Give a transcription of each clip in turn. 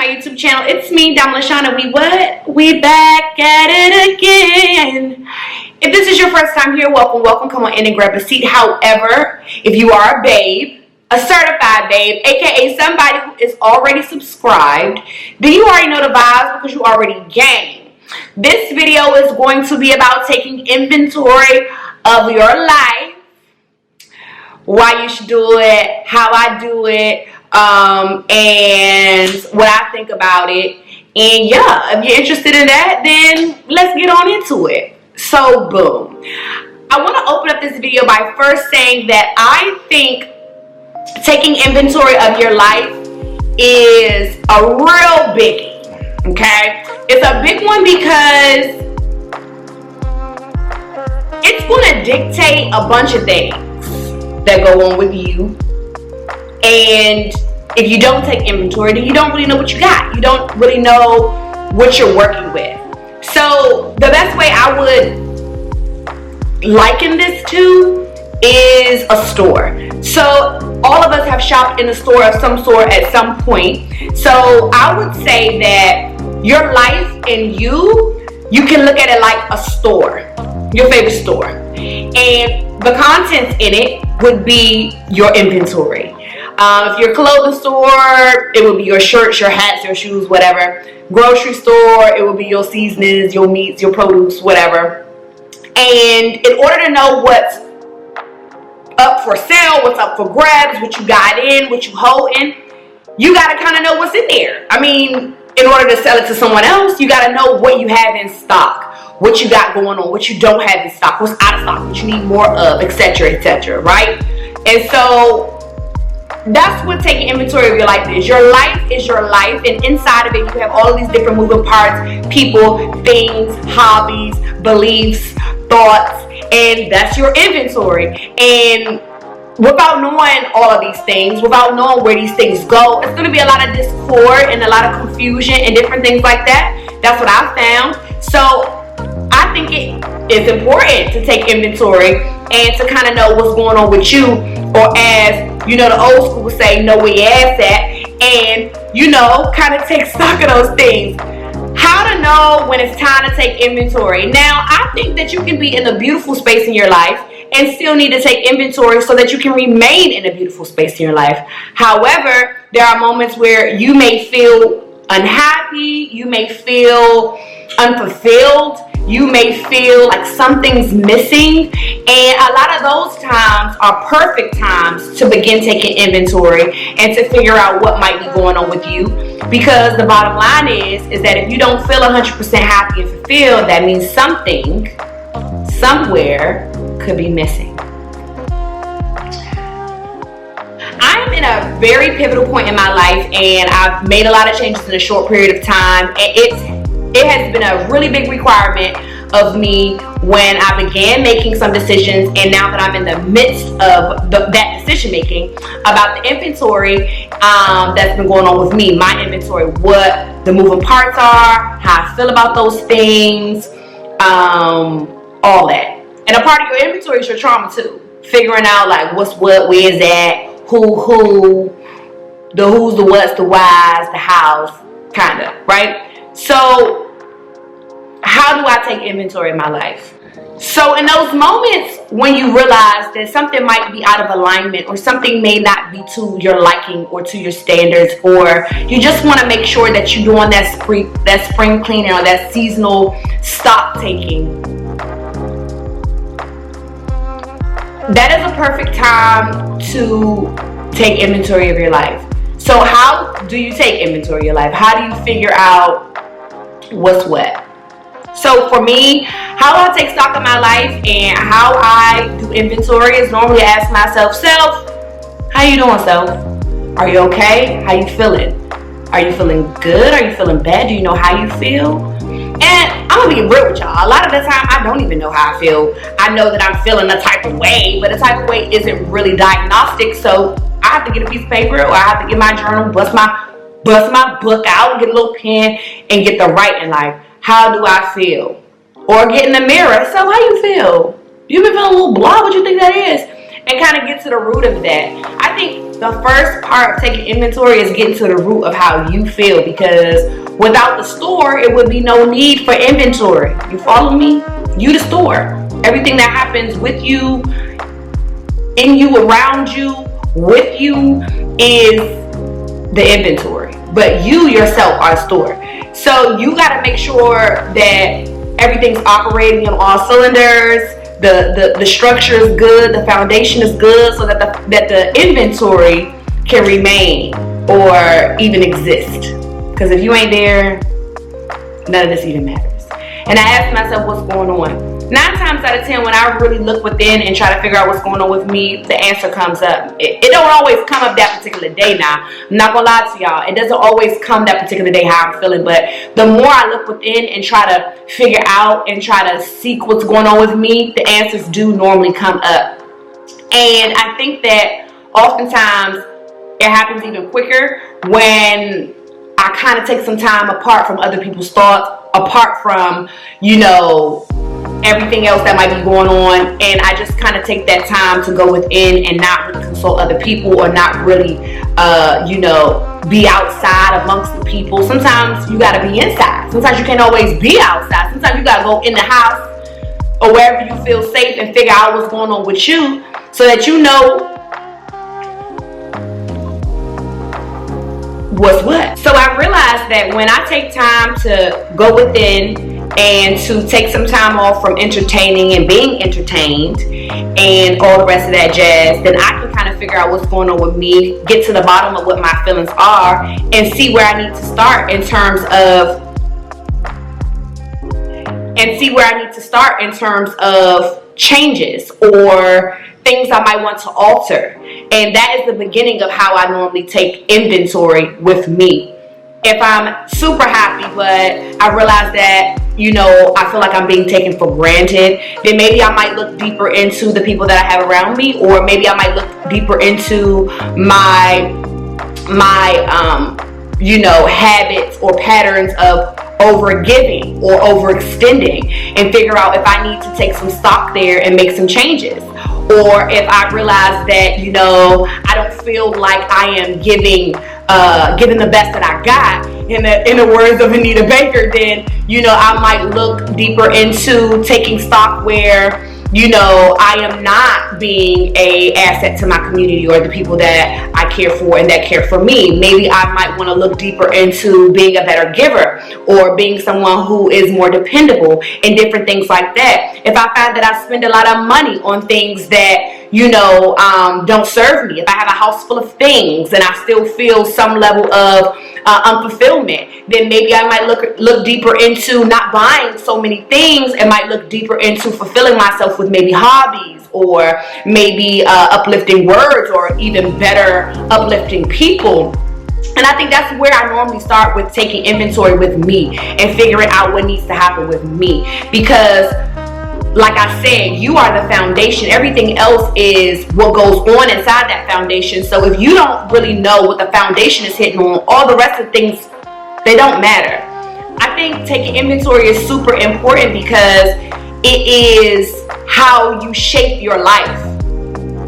my YouTube channel. It's me, Dyme LaShawn, and we back at it again. If this is your first time here, welcome. Come on in and grab a seat. However, if you are a babe, a certified babe, aka somebody who is already subscribed, then you already know the vibes because you already gang. This video is going to be about taking inventory of your life, why you should do it, how I do it, and what I think about it. And yeah, if you're interested in that, then let's get on into it. So boom, I want to open up this video by first saying that I think taking inventory of your life is a real biggie. Okay, it's a big one because it's going to dictate a bunch of things that go on with you. And if you don't take inventory, then you don't really know what you got. You don't really know what you're working with. So the best way I would liken this to is a store. So all of us have shopped in a store of some sort at some point. So I would say that your life and you can look at it like a store, your favorite store. And the contents in it would be your inventory. If you're a clothing store, it would be your shirts, your hats, your shoes, whatever. Grocery store, it would be your seasonings, your meats, your produce, whatever. And in order to know what's up for sale, what's up for grabs, what you got in, what you holding, you got to kind of know what's in there. I mean, in order to sell it to someone else, you got to know what you have in stock, what you got going on, what you don't have in stock, what's out of stock, what you need more of, etc., right? And so that's what taking inventory of your life is. Your life is your life, and inside of it you have all of these different moving parts, people, things, hobbies, beliefs, thoughts, and that's your inventory. And without knowing all of these things, without knowing where these things go, it's going to be a lot of discord and a lot of confusion and different things like that. That's what I found. So I think it is important to take inventory and to kind of know what's going on with you, or as you know, the old school would say, know where your ass at, and kind of take stock of those things. How to know when it's time to take inventory. Now, I think that you can be in a beautiful space in your life and still need to take inventory so that you can remain in a beautiful space in your life. However, there are moments where you may feel unhappy, you may feel unfulfilled, you may feel like something's missing, and a lot of those times are perfect times to begin taking inventory and to figure out what might be going on with you. Because the bottom line is that if you don't feel 100% happy and fulfilled, that means something somewhere could be missing. I'm in a very pivotal point in my life, and I've made a lot of changes in a short period of time, and it has been a really big requirement of me when I began making some decisions, and now that I'm in the midst of that decision making about the inventory that's been going on with me, my inventory, what the moving parts are, how I feel about those things, all that. And a part of your inventory is your trauma too. Figuring out like what's what, where is that, who, the who's, the what's, the why's, the how's, kind of, right? So how do I take inventory of my life? So in those moments when you realize that something might be out of alignment, or something may not be to your liking or to your standards, or you just want to make sure that you're doing that spring cleaning or that seasonal stock taking, that is a perfect time to take inventory of your life. So how do you take inventory of your life? How do you figure out what's what? So for me, how I take stock of my life and how I do inventory is normally ask myself, self, how you doing, self? Are you okay? How you feeling? Are you feeling good? Are you feeling bad? Do you know how you feel? And I'm gonna be real with y'all. A lot of the time, I don't even know how I feel. I know that I'm feeling a type of way, but a type of way isn't really diagnostic. So I have to get a piece of paper, or I have to get my journal, bust my book out, get a little pen, and get the writing life. How do I feel? Or get in the mirror. So how you feel? You been feeling a little blah? What you think that is? And kind of get to the root of that. I think the first part of taking inventory is getting to the root of how you feel, because without the store, it would be no need for inventory. You follow me? You the store. Everything that happens with you, in you, around you, with you is the inventory. But you yourself are a store. So you got to make sure that everything's operating on all cylinders. The structure is good, the foundation is good, so that the inventory can remain or even exist. Because if you ain't there, none of this even matters. And I asked myself, what's going on? 9 times out of 10, when I really look within and try to figure out what's going on with me, the answer comes up. It don't always come up that particular day now. I'm not gonna lie to y'all. It doesn't always come that particular day how I'm feeling, but the more I look within and try to figure out and try to seek what's going on with me, the answers do normally come up. And I think that oftentimes it happens even quicker when I kind of take some time apart from other people's thoughts, apart from, you know, everything else that might be going on, and I just kind of take that time to go within and not really consult other people, or not really you know, be outside amongst the people. Sometimes you got to be inside. Sometimes you can't always be outside. Sometimes you got to go in the house or wherever you feel safe and figure out what's going on with you, so that you know what's what. So I realized that when I take time to go within and to take some time off from entertaining and being entertained and all the rest of that jazz, then I can kind of figure out what's going on with me, get to the bottom of what my feelings are, and see where I need to start in terms of changes or things I might want to alter. And that is the beginning of how I normally take inventory with me. If I'm super happy, but I realize that, you know, I feel like I'm being taken for granted, then maybe I might look deeper into the people that I have around me, or maybe I might look deeper into my you know, habits or patterns of over-giving or overextending, and figure out if I need to take some stock there and make some changes. Or if I realize that, you know, I don't feel like I am giving the best that I got, in the words of Anita Baker, then, you know, I might look deeper into taking stock where, you know, I am not being an asset to my community or the people that I care for and that care for me. Maybe I might want to look deeper into being a better giver, or being someone who is more dependable, and different things like that. If I find that I spend a lot of money on things that, you know, don't serve me, if I have a house full of things and I still feel some level of unfulfillment, then maybe I might look deeper into not buying so many things, and might look deeper into fulfilling myself with maybe hobbies, or maybe uplifting words, or even better, uplifting people. And I think that's where I normally start with taking inventory with me and figuring out what needs to happen with me. Because like I said, you are the foundation. Everything else is what goes on inside that foundation. So if you don't really know what the foundation is hitting on, all the rest of things, they don't matter. I think taking inventory is super important, because it is how you shape your life.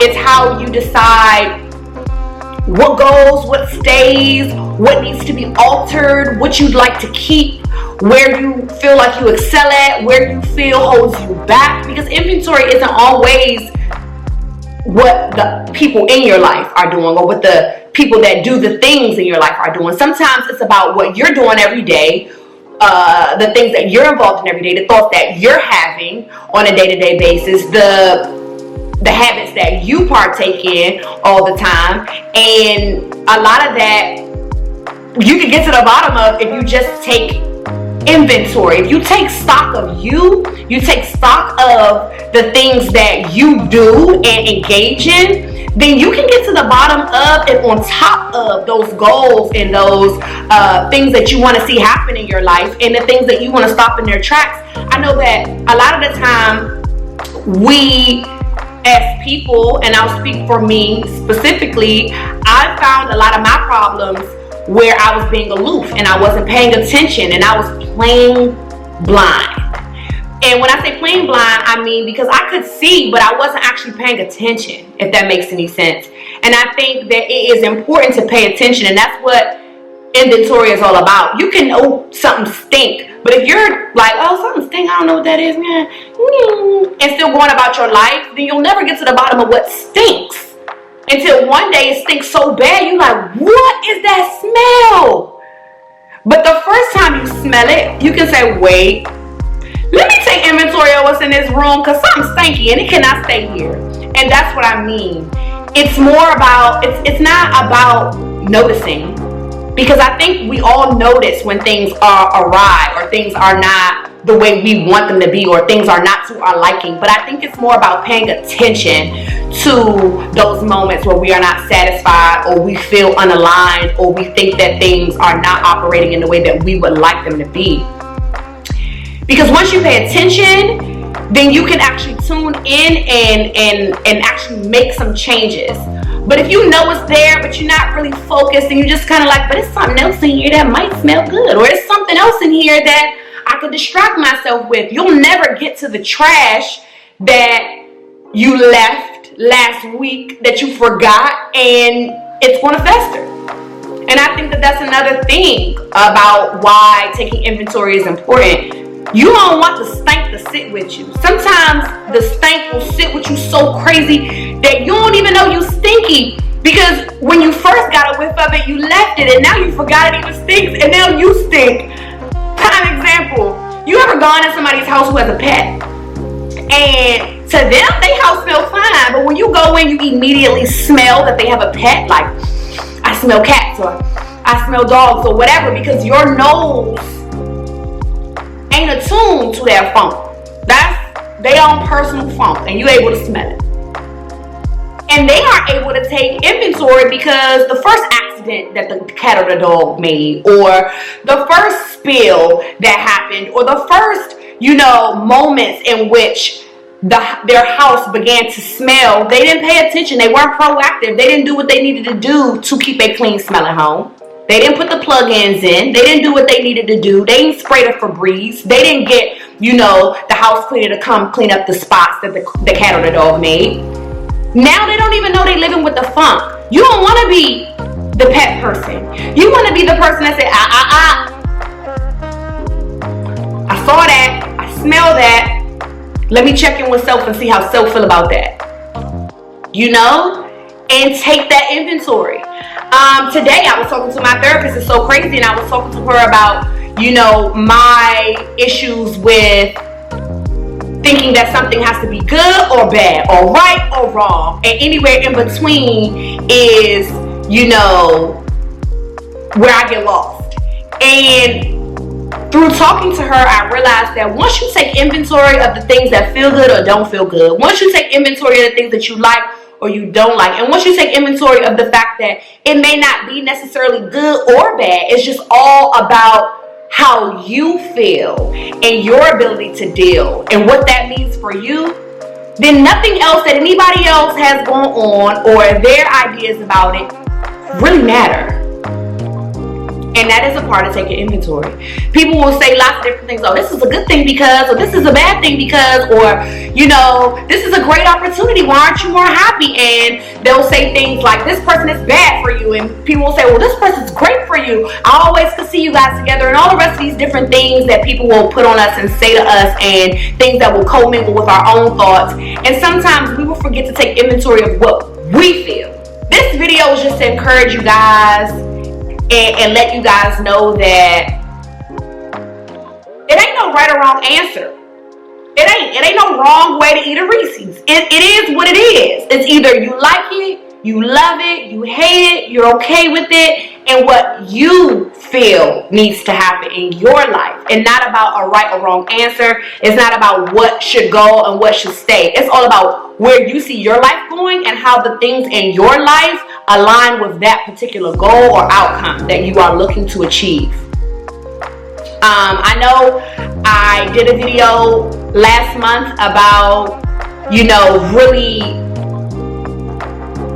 It's how you decide what goes, what stays, what needs to be altered, what you'd like to keep, where you feel like you excel at, where you feel holds you back. Because inventory isn't always what the people in your life are doing, or what the people that do the things in your life are doing. Sometimes it's about what you're doing every day, the things that you're involved in every day, the thoughts that you're having on a day-to-day basis, the habits that you partake in all the time. And a lot of that you can get to the bottom of if you just take inventory. If you take stock of you take stock of the things that you do and engage in, then you can get to the bottom of and on top of those goals and those things that you want to see happen in your life, and the things that you want to stop in their tracks. I know that a lot of the time we as people, and I'll speak for me specifically, I found a lot of my problems where I was being aloof and I wasn't paying attention, and I was playing blind. And when I say playing blind, I mean because I could see, but I wasn't actually paying attention, if that makes any sense. And And I think that it is important to pay attention, and that's what inventory is all about. You can know something stink, but if you're like, oh, something stink, I don't know what that is, man, and still going about your life, then you'll never get to the bottom of what stinks until one day it stinks so bad you're like, what is that smell? But the first time you smell it, you can say, wait, let me take inventory of what's in this room, because something's stinky and it cannot stay here. And that's what I mean. It's more about, it's not about noticing, because I think we all notice when things are awry or things are not the way we want them to be, or things are not to our liking. But I think it's more about paying attention to those moments where we are not satisfied, or we feel unaligned, or we think that things are not operating in the way that we would like them to be. Because once you pay attention, then you can actually tune in and actually make some changes. But if you know it's there, but you're not really focused, and you're just kind of like, but it's something else in here that might smell good, or it's something else in here that I could distract myself with, you'll never get to the trash that you left last week that you forgot, and it's going to fester. And I think that that's another thing about why taking inventory is important. You don't want the stank to sit with you. Sometimes the stank will sit with you so crazy that you don't even know you stinky, because when you first got a whiff of it, you left it, and now you forgot it even stinks, and now you stink. Prime example, you ever gone to somebody's house who has a pet, and to them, their house smells fine, but when you go in, you immediately smell that they have a pet, like, I smell cats, or I smell dogs, or whatever, because your nose ain't attuned to their funk. That's their own personal funk, and you're able to smell it. And they aren't able to take inventory because the first accident that the cat or the dog made, or the first spill that happened, or the first, moments in which their house began to smell, they didn't pay attention. They weren't proactive. They didn't do what they needed to do to keep a clean smelling home. They didn't put the plug-ins in. They didn't do what they needed to do. They didn't spray the Febreze. They didn't get, the house cleaner to come clean up the spots that the cat or the dog made. Now they don't even know they living with the funk. You don't want to be the pet person. You want to be the person that said, I saw that. I smell that. Let me check in with self and see how self feel about that. And take that inventory. Today I was talking to my therapist. It's so crazy, and I was talking to her about, my issues with thinking that something has to be good or bad, or right or wrong, and anywhere in between is, where I get lost. And through talking to her, I realized that once you take inventory of the things that feel good or don't feel good, once you take inventory of the things that you like or you don't like, and once you take inventory of the fact that it may not be necessarily good or bad, it's just all about how you feel and your ability to deal and what that means for you, then nothing else that anybody else has going on or their ideas about it really matter. And that is a part of taking inventory. People will say lots of different things. Oh, this is a good thing because, or this is a bad thing because, or, this is a great opportunity. Why aren't you more happy? And they'll say things like, this person is bad for you. And people will say, well, this person's great for you. I always could see you guys together. And all the rest of these different things that people will put on us and say to us, and things that will commingle with our own thoughts. And sometimes we will forget to take inventory of what we feel. This video is just to encourage you guys and let you guys know that it ain't no right or wrong answer. It ain't no wrong way to eat a Reese's. It is what it is. It's either you like it, you love it, you hate it, you're okay with it, and what you feel needs to happen in your life. And not about a right or wrong answer. It's not about what should go and what should stay. It's all about where you see your life going and how the things in your life align with that particular goal or outcome that you are looking to achieve. I know I did a video last month about, really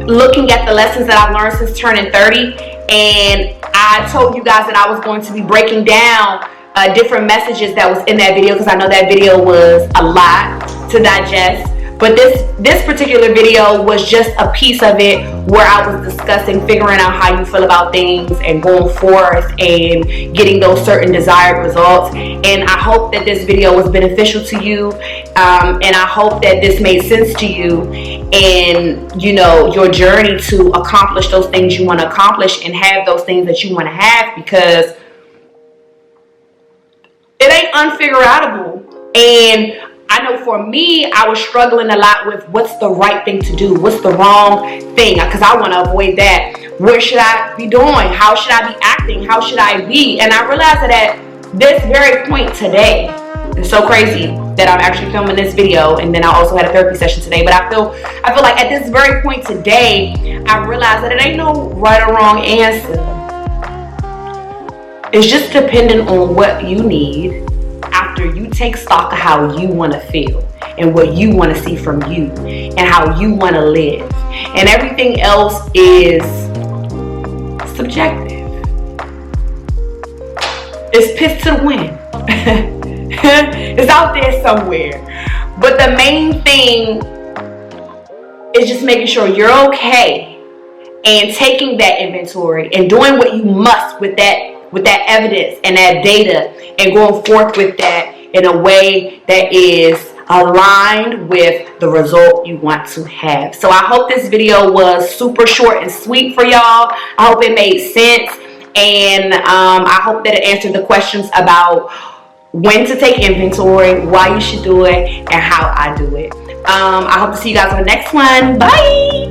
looking at the lessons that I've learned since turning 30. And I told you guys that I was going to be breaking down different messages that was in that video, because I know that video was a lot to digest. But this particular video was just a piece of it where I was discussing figuring out how you feel about things and going forth and getting those certain desired results. And I hope that this video was beneficial to you, and I hope that this made sense to you in, you know, your journey to accomplish those things you want to accomplish and have those things that you want to have, because it ain't unfigureoutable. And I know for me, I was struggling a lot with what's the right thing to do, what's the wrong thing, because I want to avoid that. What should I be doing? How should I be acting? How should I be? And I realized that at this very point today, it's so crazy that I'm actually filming this video, and then I also had a therapy session today, but I feel like at this very point today, I realized that it ain't no right or wrong answer. It's just dependent on what you need after you take stock of how you want to feel and what you want to see from you and how you want to live. And everything else is subjective. It's pissed to the wind. It's out there somewhere. But the main thing is just making sure you're okay and taking that inventory and doing what you must with that evidence and that data, and going forth with that in a way that is aligned with the result you want to have. So I hope this video was super short and sweet for y'all. I hope it made sense, and I hope that it answered the questions about when to take inventory, why you should do it, and how I do it. I hope to see you guys on the next one. Bye!